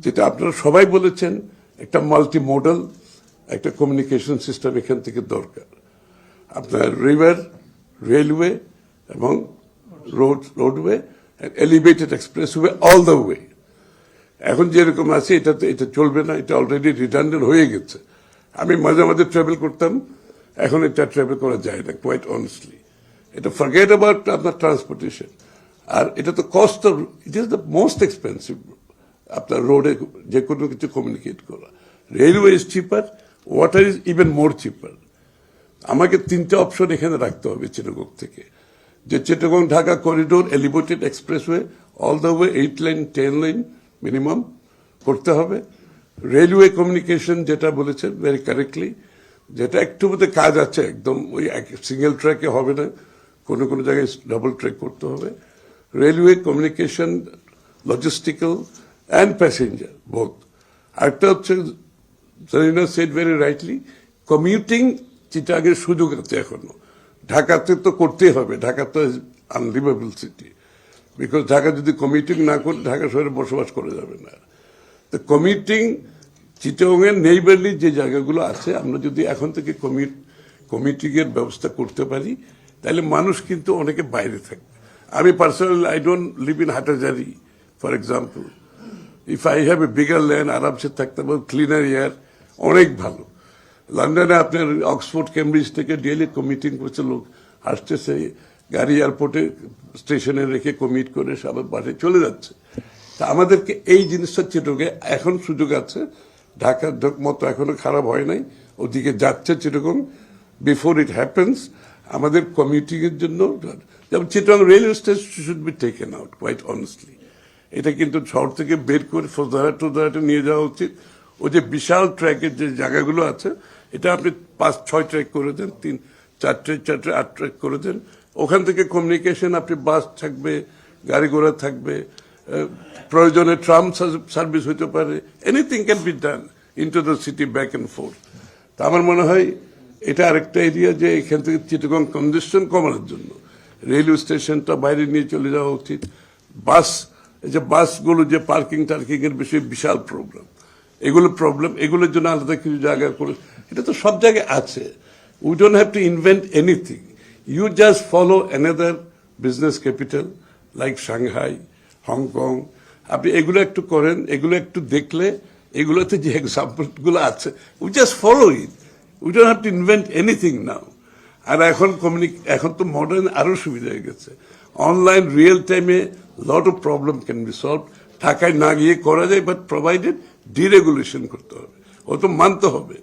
যেটা আপনারা সবাই বলেছেন, একটা মাল্টি মডেল একটা কমিউনিকেশন সিস্টেম এখান থেকে দরকার। আপনার রিভার, রেলওয়ে এবং roadway, elevated expressway all the way. এখন যেরকম আছে এটা চলবে না, এটা অলরেডি রিডান্ডেন্ট হয়ে গেছে। আমি মাঝে মাঝে ট্রাভেল করতাম, এখন এটা ট্রাভেল করা যায় না, কোয়াইট অনেস্টলি। এটা ফরগেট অ্যাবাউট আপনার ট্রান্সপোর্টেশন। আর এটা তো cost of, it is the most expensive আপনার রোডে যে কোনো কিছু কমিউনিকেট করা। Railway is cheaper, water is even more cheaper. আমাকে তিনটা অপশন এখানে রাখতে হবে চিটাগং থেকে, যে Chittagong Dhaka corridor elevated expressway all the way 8 lane 10 lane minimum করতে হবে। রেলওয়ে কমিউনিকেশন যেটা বলেছেন ভেরি কারেক্টলি, যেটা একটু মধ্যে কাজ আছে, একদম ওই সিঙ্গেল ট্র্যাকে হবে না, কোনো কোনো জায়গায় ডাবল ট্র্যাক করতে হবে। Railway communication, logistical and passenger both. আরেকটা হচ্ছে Zarina said very rightly, commuting চিটাগের সুযোগ আছে এখনো। ঢাকাতে তো করতেই হবে, ঢাকা তো আনলিভেবল সিটি, বিকজ ঢাকা যদি কমিউটিং না করে ঢাকা শহরে বসবাস করা যাবে না। তো কমিউটিং চিটাগং এর নেইবারলি যে জায়গাগুলো আছে, আমরা যদি এখন থেকে কমিউটিং এর ব্যবস্থা করতে পারি, তাহলে মানুষ কিন্তু অনেকে বাইরে থাকবে। আমি personally I don't live in Hathazari for example. If I have a bigger land, আরামসে থাকতে পারবো, ক্লিনার এয়ার, অনেক ভালো। লন্ডনে আপনার অক্সফোর্ড কেমব্রিজ থেকে ডেইলি কমিটিং করছে লোক, আসতেছে গাড়ি এয়ারপোর্টে স্টেশনে রেখে কমিট করে সব বাড়ি চলে যাচ্ছে। তা আমাদেরকে এই জিনিসটা চিটাগংয়ে এখন সুযোগ আছে, ঢাকার মতো এখনো খারাপ হয় নাই, ওদিকে যাচ্ছে চিটাগং। বিফোর ইট হ্যাপেন্স আমাদের কমিউটিং এর জন্য, যেমন Chittagong railway station should be taken out quite honestly. এটা কিন্তু শহর থেকে বের করে ফোজারহাটে নিয়ে যাওয়া উচিত। ওই যে বিশাল ট্র্যাকের যে জায়গাগুলো আছে, এটা আপনি 5-6 ট্র্যাক করে দেন, 3-4 ট্র্যাক 8 ট্র্যাক করে দেন। ওখান থেকে কমিউনিকেশন, আপনি বাস থাকবে, গাড়ি ঘোড়া থাকবে, প্রয়োজনে ট্রাম সার্ভিস হতে পারে, anything can be done into the city back and fourth. তা আমার মনে হয় এটা আরেকটা এরিয়া, যে এখান থেকে চিটাগং কনজেশন কমানোর জন্য রেলওয়ে স্টেশনটা বাইরে নিয়ে চলে যাওয়া উচিত। এই যে বাসগুলো যে পার্কিং টার্কিং এর বিষয়ে বিশাল প্রবলেম, এগুলোর জন্য আলাদা কিছু জায়গা করে, এটা তো সব জায়গায় আছে। We don't have to invent anything, you just follow another business capital like Shanghai, Hong Kong. আপনি এগুলো একটু করেন, এগুলো একটু দেখলে, এগুলোতে যে এক্সাম্পলগুলো আছে, we just follow it, we don't have to invent anything now. আর এখন তো মডার্ন আরো সুবিধা হয়ে গেছে, অনলাইন রিয়েল টাইমে lot of problem can be solve. ঢাকায় না গিয়ে করা যায়, বাট প্রোভাইডেড ডিরেগুলেশন করতে হবে, ও তো মানতে হবে।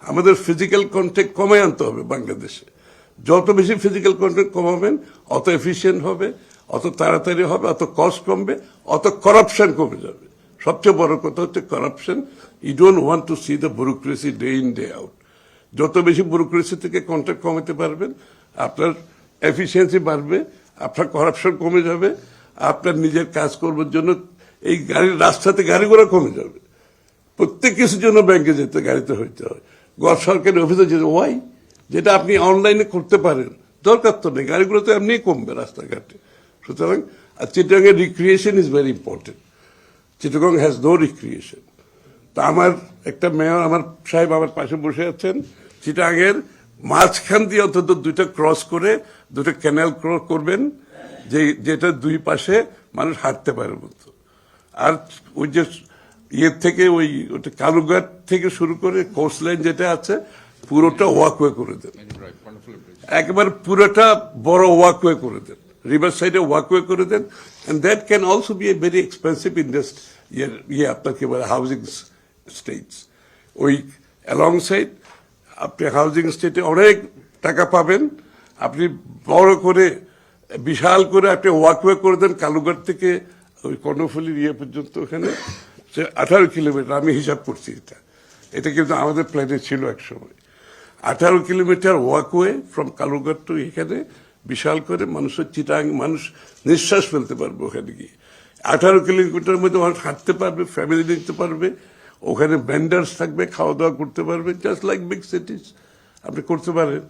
আমাদের ফিজিক্যাল কন্ট্যাক্ট কমে আনতে হবে বাংলাদেশে। যত বেশি ফিজিক্যাল কন্ট্যাক্ট কমাবেন, অত এফিসিয়েন্ট হবে, অত তাড়াতাড়ি হবে, অত কস্ট কমবে, অত করাপশন কমে যাবে। সবচেয়ে বড় কথা হচ্ছে corruption. You don't want to see the bureaucracy day in day out. যত বেশি ব্যুরোক্রেসি থেকে কন্ট্যাক্ট কমাতে পারবেন, আপনার এফিসিয়েন্সি বাড়বে, আপনার করাপশন কমে যাবে, আপনার নিজের কাজ করবার জন্য এই রাস্তাতে গাড়ি ঘোড়া কমে যাবে। প্রত্যেক কিছুর জন্য ব্যাংকে যেতে, গাড়িতে হইতে হয়, সরকারি অফিসে যেতে। ওয়াই? যেটা আপনি অনলাইনে করতে পারেন, দরকার তো নেই, গাড়িগুলো তো এমনি কমবে রাস্তাঘাটে। সুতরাং চিটাগং এর recreation is very important. Chittagong has no recreation. তা আমার একটা মেয়র, আমার সাহেব আমার পাশে বসে আছেন, চিটাগং এর মাঝখান দিয়ে অন্তত 2টা ক্রস করে 2টা ক্যানেল ক্রস করবেন, যেটা 2 পাশে মানুষ হাঁটতে পারে মতো। আর ওই যে থেকে ওটা কালুঘাট থেকে শুরু করে কোস্ট লাইন যেটা আছে, পুরোটা ওয়াকওয়ে করে দেন, একবার পুরোটা বড় ওয়াকওয়ে করে দেন, রিভার সাইডে ওয়াকওয়ে করে দেন। And that can also be a very expensive আপনাকে বলে হাউজিং স্টেটস। ওই অ্যালং সাইড আপনি হাউজিং স্টেটে অনেক টাকা পাবেন। আপনি বড় করে বিশাল করে আপনি ওয়াকওয়ে করে দেন কালুঘাট থেকে ওই কর্ণফুলির পর্যন্ত, ওখানে 18 কিলোমিটার। আমি হিসাব করছি এটা কিন্তু আমাদের প্ল্যানে ছিল এক সময়। 18 kilometre walkway from Kalurghat to এখানে, বিশাল করে মানুষের মানুষ নিঃশ্বাস ফেলতে পারবে ওখানে গিয়ে। 18 কিলোমিটারের মধ্যে মানুষ হাঁটতে পারবে, ফ্যামিলি নিতে পারবে, ওখানে ভেন্ডার্স থাকবে, খাওয়া দাওয়া করতে পারবে, জাস্ট লাইক বিগ সিটিজ আপনি করতে পারেন।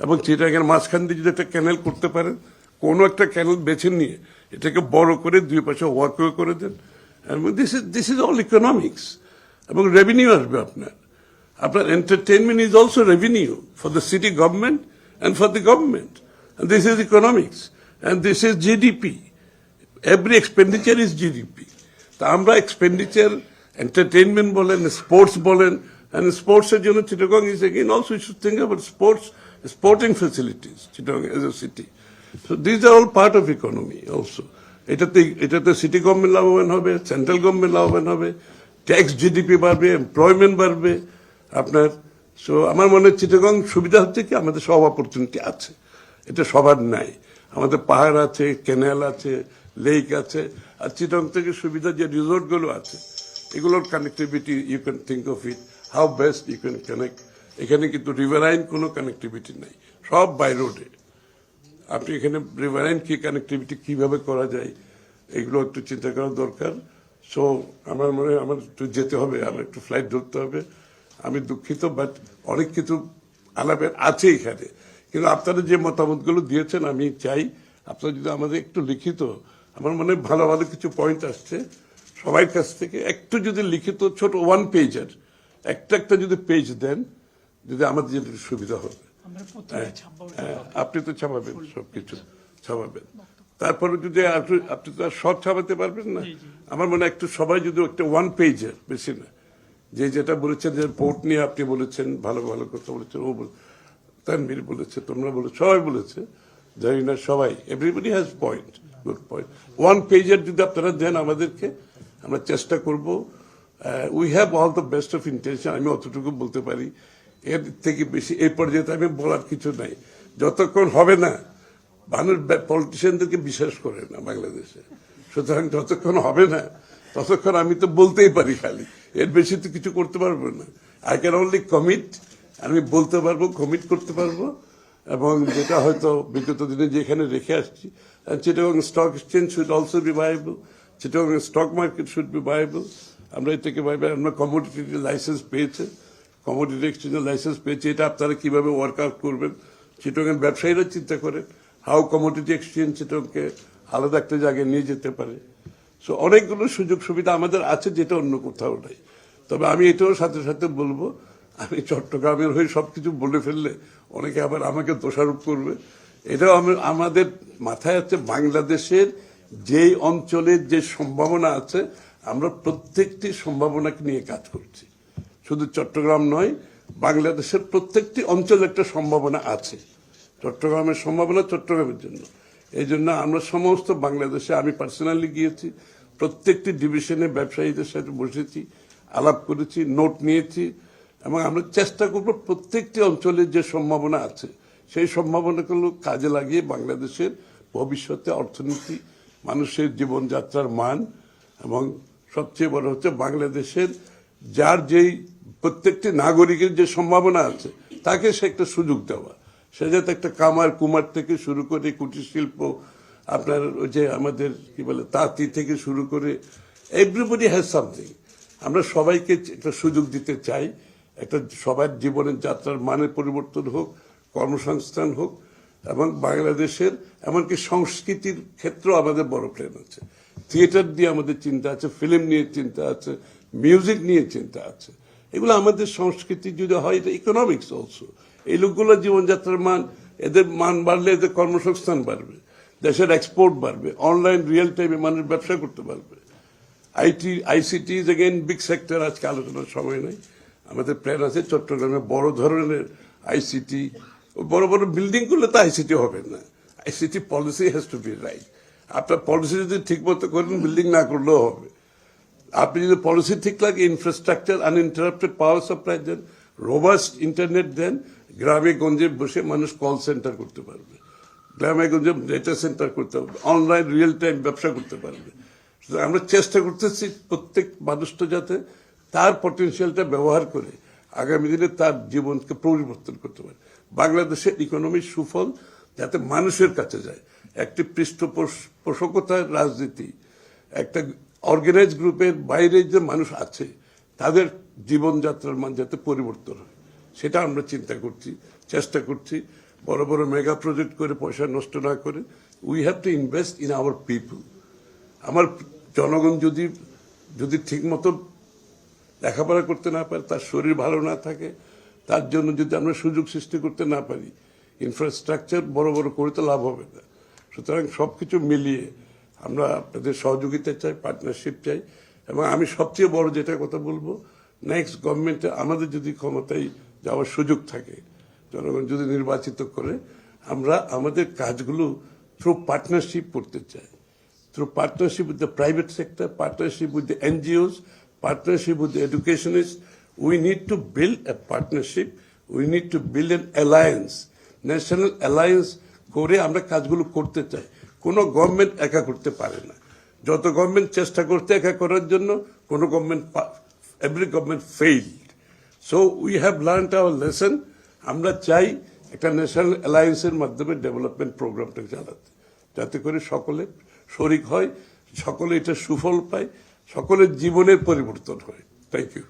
এবং চিটাগং এর মাঝখান দিয়ে যদি একটা ক্যানেল করতে পারেন, কোনো একটা ক্যানেল বেছে নিয়ে এটাকে বড় করে 2 পাশে ওয়াকওয়ে করে দেন, দিস ইজ অল ইকোনমিক্স এবং রেভিনিউ আসবে আপনার entertainment is also revenue for the city government and for the government and this is economics and this is GDP. Every expenditure is GDP. তা আমরা expenditure, entertainment বলেন, sports বলেন, and sports এর জন্য Chittagong is again also you should think about sporting facilities, Chittagong as a city. So these are all part of economy also. এটাতে city government লাভবান হবে, central government লাভবান হবে, ট্যাক্স জিডিপি বাড়বে, এমপ্লয়মেন্ট বাড়বে আপনার। সো আমার মনে হয় চিটাগং সুবিধা হচ্ছে কি আমাদের সব অপরচুনিটি আছে, এটা সবার নাই। আমাদের পাহাড় আছে, ক্যানেল আছে, লেক আছে, আর চিটং থেকে সুবিধা যে রিসোর্ট গুলো আছে এগুলোর connectivity you can think of it how best you can connect. এখানে কিন্তু রিভারাইন কোনো কানেক্টিভিটি নাই, সব বাই রোডে। আপনি এখানে রিভারাইন কি কানেক্টিভিটি কিভাবে করা যায় এগুলো একটু চিন্তা করা দরকার। সো আমার মনে হয় আমার একটু যেতে হবে, আমার একটু ফ্লাইট ধরতে হবে। আমি দুঃখিত, বাট অনেক কিছু আলাপের আছে এখানে, কিন্তু আপনারা যে মতামতগুলো দিয়েছেন আমি চাই আপনারা যদি আমাদের একটু লিখিত, আমার মনে হয় ভালো ভালো কিছু পয়েন্ট আসছে সবার কাছ থেকে, একটু যদি লিখিত ছোট 1 পেজের একটা যদি পেজ দেন, যদি আমাদের যেটা সুবিধা হবে। আপনি তো ছাপাবেন, সবকিছু ছাপাবেন, তারপরে যদি আপনি তো আর সব ছাপাতে পারবেন না। আমার মনে হয় একটু সবাই যদি একটা 1 পেজের, বেশি না, যেটা বলেছেন যে পোর্ট নিয়ে আপনি বলেছেন, ভালো ভালো কথা বলেছেন, ও তানভীর বলেছে, তোমরা বলেছো, সবাই বলেছে, জানি না সবাই, everybody has point, good point. 1 পেজের যদি আপনারা দেন আমাদেরকে, আমরা চেষ্টা করব। We have all the best of intention, আমি অতটুকু বলতে পারি, এর থেকে বেশি এই পর্যায়ে আমি বলার কিছু নাই। যতক্ষণ হবে না, মানুষ পলিটিশিয়ানদেরকে বিশ্বাস করে না বাংলাদেশে, সুতরাং যতক্ষণ হবে না ততক্ষণ আমি তো বলতেই পারি খালি, এর বেশি তো কিছু করতে পারবো না। আই ক্যান অনলি কমিট, আমি বলতে পারবো, কমিট করতে পারবো, এবং যেটা হয়তো বিগত দিনে যেখানে রেখে আসছি, Chittagong stock exchange should also be viable, Chittagong stock market should be viable. আমরা এটাকে ভাইবে, আমরা কমোডিটি লাইসেন্স পেয়েছে, কমোডিটি এক্সচেঞ্জের লাইসেন্স পেয়েছে, এটা আপনারা কিভাবে ওয়ার্ক আউট করবেন, চিটাগং ব্যবসায়ীরা চিন্তা করেন হাউ কমোডিটি এক্সচেঞ্জ চিটাগংকে আলাদা একটা জায়গায় নিয়ে যেতে পারে। সো অনেকগুলো সুযোগ সুবিধা আমাদের আছে যেটা অন্য কোথাও নাই। তবে আমি এটাও সাথে সাথে বলবো, আমি চট্টগ্রামের হয়ে সবকিছু বলে ফেললে অনেকে আবার আমাকে দোষারোপ করবে। এটাও আমাদের মাথায় আছে, বাংলাদেশের যে অঞ্চলের যে সম্ভাবনা আছে, আমরা প্রত্যেকটি সম্ভাবনাকে নিয়ে কাজ করছি, শুধু চট্টগ্রাম নয়, বাংলাদেশের প্রত্যেকটি অঞ্চলে একটা সম্ভাবনা আছে। চট্টগ্রামের সম্ভাবনা চট্টগ্রামের জন্য, এই জন্য আমরা সমস্ত বাংলাদেশে, আমি পার্সোনালি গিয়েছি, প্রত্যেকটি ডিভিশনে ব্যবসায়ীদের সাথে বসেছি, আলাপ করেছি, নোট নিয়েছি, এবং আমরা চেষ্টা করব প্রত্যেকটি অঞ্চলের যে সম্ভাবনা আছে সেই সম্ভাবনাগুলো কাজে লাগিয়ে বাংলাদেশের ভবিষ্যতে অর্থনীতি, মানুষের জীবনযাত্রার মান, এবং সবচেয়ে বড় হচ্ছে বাংলাদেশের যার যেই প্রত্যেকটি নাগরিকের যে সম্ভাবনা আছে তাকে সে একটা সুযোগ দেওয়া, সে যাতে একটা কামার কুমার থেকে শুরু করে কুটির শিল্প, আপনার ওই যে আমাদের কি বলে তাঁতি থেকে শুরু করে, এভরিবডি হ্যাজ সামথিং। আমরা সবাইকে একটা সুযোগ দিতে চাই, একটা সবার জীবনের যাত্রার মানের পরিবর্তন হোক, কর্মসংস্থান হোক, এবং বাংলাদেশের এমনকি সংস্কৃতির ক্ষেত্রেও আমাদের বড় প্ল্যান আছে। থিয়েটার দিয়ে আমাদের চিন্তা আছে, ফিল্ম নিয়ে চিন্তা আছে, মিউজিক নিয়ে চিন্তা আছে। এগুলো আমাদের সংস্কৃতি যদি হয়, এটা ইকোনমিক্স অলসো। এই লোকগুলোর জীবনযাত্রার মান, এদের মান বাড়লে এদের কর্মসংস্থান বাড়বে, দেশের এক্সপোর্ট বাড়বে, অনলাইন রিয়েল টাইমে মানুষ ব্যবসা করতে পারবে। ICT is again big sector, আজকে আলোচনার সময় নেই। আমাদের প্ল্যান আছে চট্টগ্রামে বড় ধরনের আইসিটি, বড় বড় বিল্ডিং করলে তো আইসিটি হবে না, ICT policy has to be right. আপনার পলিসি যদি ঠিক মতো করেন, বিল্ডিং না করলেও হবে। আপনি যদি পলিসি ঠিক লাগে, ইনফ্রাস্ট্রাকচার, আনইন্টারাপ্টেড পাওয়ার সাপ্লাই দেন, রোবাস্ট ইন্টারনেট দেন, গ্রামে গঞ্জে বসে মানুষ কল সেন্টার করতে পারবে, গ্রামে গঞ্জে ডেটা সেন্টার করতে পারবে, অনলাইন রিয়েল টাইম ব্যবসা করতে পারবে। আমরা চেষ্টা করতেছি প্রত্যেক মানুষটা যাতে তার পটেনশিয়ালটা ব্যবহার করে আগামী দিনে তার জীবনকে পরিবর্তন করতে পারে। বাংলাদেশের ইকোনমির সুফল যাতে মানুষের কাছে যায়, একটি পৃষ্ঠপোষকতার রাজনীতি, একটা অর্গানাইজ গ্রুপের বাইরে যে মানুষ আছে তাদের জীবনযাত্রার মান যাতে পরিবর্তন হয়, সেটা আমরা চিন্তা করছি, চেষ্টা করছি। বড় বড় মেগা প্রজেক্ট করে পয়সা নষ্ট না করে we have to invest in our people. আমার জনগণ যদি যদি ঠিক মতো লেখাপড়া করতে না পারে, তার শরীর ভালো না থাকে, তার জন্য যদি আমরা সুযোগ সৃষ্টি করতে না পারি, ইনফ্রাস্ট্রাকচার বড় বড় করে তো লাভ হবে না। সুতরাং সবকিছু মিলিয়ে আমরা আপনাদের সহযোগিতা চাই, পার্টনারশিপ চাই। এবং আমি সবচেয়ে বড় যেটা কথা বলবো, নেক্সট গভর্নমেন্টে আমাদের যদি ক্ষমতায় যাওয়ার সুযোগ থাকে, জনগণ যদি নির্বাচিত করে, আমরা আমাদের কাজগুলো থ্রু পার্টনারশিপ করতে চাই, through partnership with the private sector, partnership with the NGOs, partnership with the educationists. We need to build a partnership. We need to build an alliance, national alliance করে আমরা কাজগুলো করতে চাই। কোনো গভর্নমেন্ট একা করতে পারে না। যত গভর্নমেন্ট চেষ্টা করতে একা করার জন্য, কোনো government, every government failed. So we have learned our lesson. আমরা চাই একটা ন্যাশনাল অ্যালায়েন্সের মাধ্যমে ডেভেলপমেন্ট প্রোগ্রামটা চালাতে, যাতে করে সকলে শরিক হয়, সকলে এটা সুফল পায়, সকলের জীবনের পরিবর্তন হয়। Thank you.